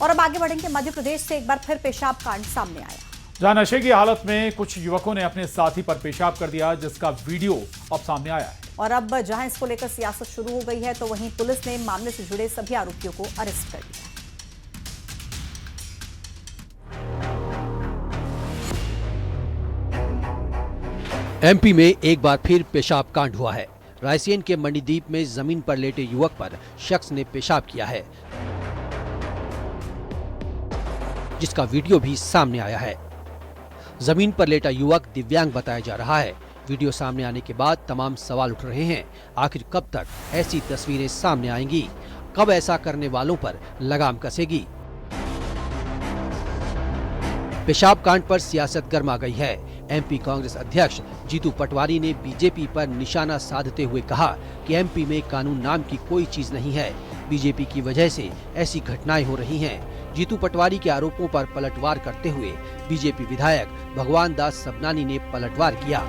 और अब आगे बढ़ेंगे, मध्य प्रदेश से एक बार फिर पेशाब कांड सामने आया, जहां नशे की हालत में कुछ युवकों ने अपने साथी पर पेशाब कर दिया, जिसका वीडियो अब सामने आया है। और अब जहां इसको लेकर सियासत शुरू हो गई है, तो वहीं पुलिस ने मामले से जुड़े सभी आरोपियों को अरेस्ट कर लिया। एमपी में एक बार फिर पेशाब कांड हुआ है। रायसेन के मंडीदीप में जमीन पर लेटे युवक पर शख्स ने पेशाब किया है, जिसका वीडियो भी सामने आया है। जमीन पर लेटा युवक दिव्यांग बताया जा रहा है। वीडियो सामने आने के बाद तमाम सवाल उठ रहे हैं, आखिर कब तक ऐसी तस्वीरें सामने आएंगी, कब ऐसा करने वालों पर लगाम कसेगी। पेशाब कांड पर सियासत गर्मा गई है। एमपी कांग्रेस अध्यक्ष जीतू पटवारी ने बीजेपी पर निशाना साधते हुए कहा कि एमपी में कानून नाम की कोई चीज नहीं है, बीजेपी की वजह से ऐसी घटनाएं हो रही हैं। जीतू पटवारी के आरोपों पर पलटवार करते हुए बीजेपी विधायक भगवान दास सबनानी ने पलटवार किया।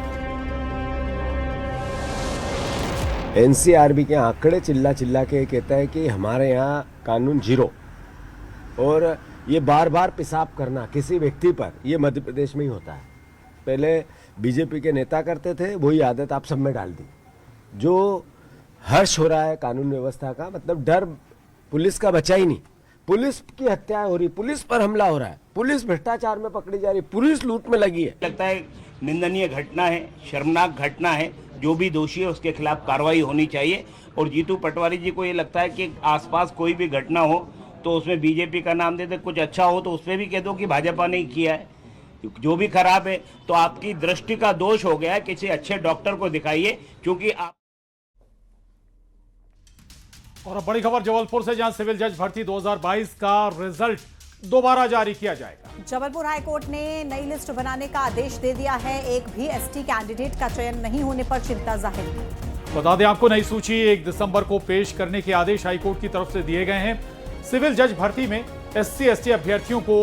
एनसीआरबी के आंकड़े चिल्ला चिल्ला के कहता है कि हमारे यहाँ कानून जीरो, और ये बार बार पेशाब करना किसी व्यक्ति पर, ये मध्य प्रदेश में ही होता है। पहले बीजेपी के नेता करते थे, वही आदत आप सब में डाल दी। जो हर्ष हो रहा है कानून व्यवस्था का, मतलब डर पुलिस का बचा ही नहीं। पुलिस की हत्या हो रही, पुलिस पर हमला हो रहा है, पुलिस भ्रष्टाचार में पकड़ी जा रही, पुलिस लूट में लगी है। लगता है निंदनीय घटना है, शर्मनाक घटना है। जो भी दोषी है उसके खिलाफ कार्रवाई होनी चाहिए। और जीतू पटवारी जी को ये लगता है कि आसपास कोई भी घटना हो तो उसमें बीजेपी का नाम देते, कुछ अच्छा हो तो उसमें भी कह दो कि भाजपा ने किया है। जो भी खराब है तो आपकी दृष्टि का दोष हो गया है, किसी अच्छे डॉक्टर को दिखाइए, क्योंकि आप। और अब बड़ी खबर जबलपुर से, जहां सिविल जज भर्ती 2022 का रिजल्ट दोबारा जारी किया जाएगा। जबलपुर हाईकोर्ट ने नई लिस्ट बनाने का आदेश दे दिया है। एक भी एसटी कैंडिडेट का चयन नहीं होने पर चिंता जाहिर की। बता दें आपको, नई सूची 1 दिसंबर को पेश करने के आदेश हाईकोर्ट की तरफ से दिए गए हैं। सिविल जज भर्ती में एससी एसटी अभ्यर्थियों को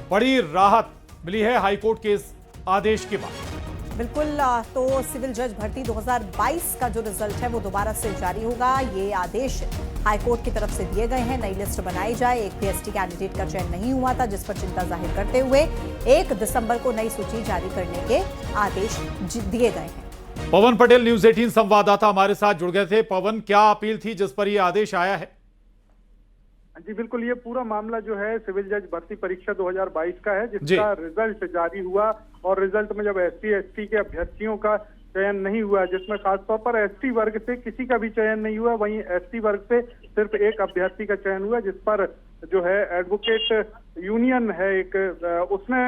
बड़ी राहत मिली है हाईकोर्ट के इस आदेश के बाद। बिल्कुल, तो सिविल जज भर्ती 2022 का जो रिजल्ट है वो दोबारा से जारी होगा। ये आदेश हाईकोर्ट की तरफ से दिए गए हैं। नई लिस्ट बनाई जाए, एक भी एसटी कैंडिडेट का चयन नहीं हुआ था, जिस पर चिंता जाहिर करते हुए 1 दिसंबर को नई सूची जारी करने के आदेश दिए गए हैं। पवन पटेल न्यूज़ 18 संवाददाता हमारे साथ जुड़ गए थे। पवन, क्या अपील थी जिस पर यह आदेश आया है? जी बिल्कुल, ये पूरा मामला जो है सिविल जज भर्ती परीक्षा 2022 का है, जिसका रिजल्ट जारी हुआ। और रिजल्ट में जब एससी एसटी के अभ्यर्थियों का चयन नहीं हुआ, जिसमें खासतौर पर एसटी वर्ग से किसी का भी चयन नहीं हुआ, वहीं एसटी वर्ग से सिर्फ एक अभ्यर्थी का चयन हुआ, जिस पर जो है एडवोकेट यूनियन है एक, उसने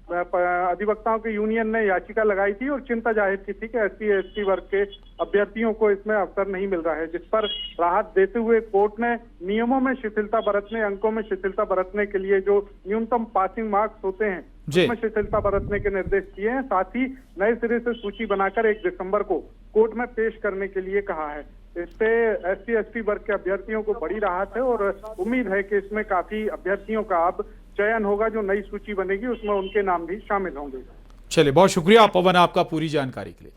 अधिवक्ताओं की यूनियन ने याचिका लगाई थी और चिंता जाहिर की थी कि एससी एसटी वर्ग के अभ्यर्थियों को इसमें अवसर नहीं मिल रहा है, जिस पर राहत देते हुए कोर्ट ने नियमों में शिथिलता बरतने, अंकों में शिथिलता बरतने के लिए जो न्यूनतम पासिंग मार्क्स होते हैं उसमें शिथिलता बरतने के निर्देश दिए हैं। साथ ही नए सिरे से सूची बनाकर 1 दिसंबर को कोर्ट में पेश करने के लिए कहा है। इससे एससी एसटी वर्ग के अभ्यर्थियों को बड़ी राहत है और उम्मीद है कि इसमें काफी अभ्यर्थियों का अब चयन होगा। जो नई सूची बनेगी उसमें उनके नाम भी शामिल होंगे। चलिए, बहुत शुक्रिया पवन आपका पूरी जानकारी के लिए।